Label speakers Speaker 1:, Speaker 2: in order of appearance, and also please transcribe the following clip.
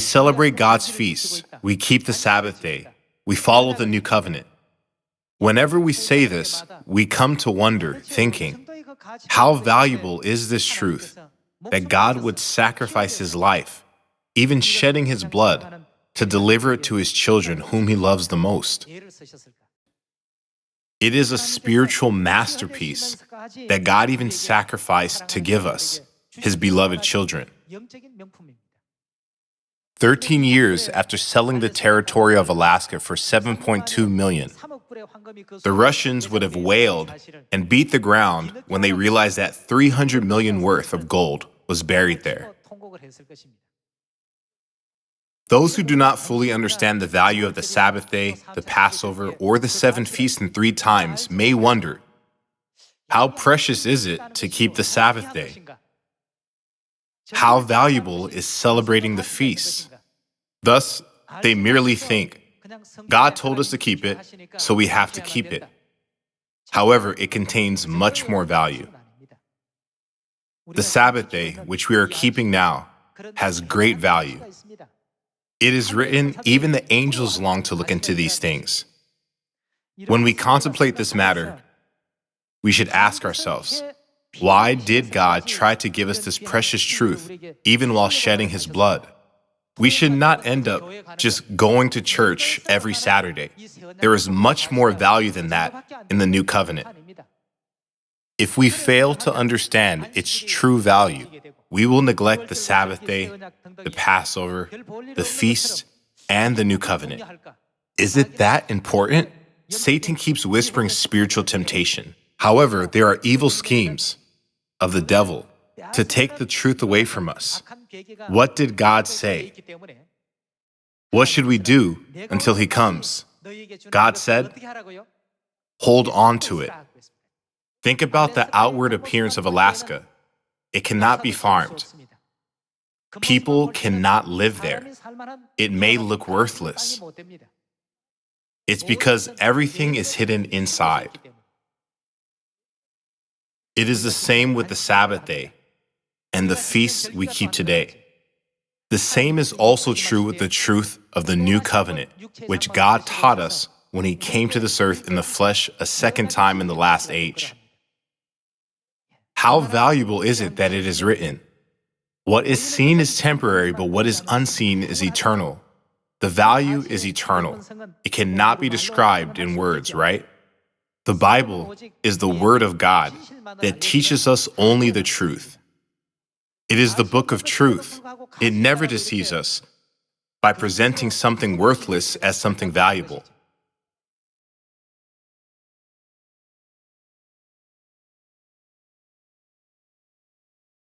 Speaker 1: celebrate God's feasts. We keep the Sabbath day. We follow the new covenant. Whenever we say this, we come to wonder, thinking, how valuable is this truth that God would sacrifice his life, even shedding his blood, to deliver it to his children whom he loves the most? It is a spiritual masterpiece that God even sacrificed to give us, his beloved children. 13 years after selling the territory of Alaska for $7.2 million, the Russians would have wailed and beat the ground when they realized that $300 million worth of gold was buried there. Those who do not fully understand the value of the Sabbath day, the Passover, or the 7 feasts in 3 times may wonder, how precious is it to keep the Sabbath day? How valuable is celebrating the feasts? Thus, they merely think, God told us to keep it, so we have to keep it. However, it contains much more value. The Sabbath day, which we are keeping now, has great value. It is written, even the angels long to look into these things. When we contemplate this matter, we should ask ourselves, why did God try to give us this precious truth, even while shedding his blood? We should not end up just going to church every Saturday. There is much more value than that in the new covenant. If we fail to understand its true value, we will neglect the Sabbath day, the Passover, the feast, and the new covenant. Is it that important? Satan keeps whispering spiritual temptation. However, there are evil schemes of the devil to take the truth away from us. What did God say? What should we do until he comes? God said, hold on to it. Think about the outward appearance of Alaska. It cannot be farmed. People cannot live there. It may look worthless. It's because everything is hidden inside. It is the same with the Sabbath day and the feasts we keep today. The same is also true with the truth of the new covenant, which God taught us when he came to this earth in the flesh a second time in the last age. How valuable is it that it is written, what is seen is temporary, but what is unseen is eternal. The value is eternal. It cannot be described in words, right? The Bible is the Word of God that teaches us only the truth. It is the book of truth. It never deceives us by presenting something worthless as something valuable.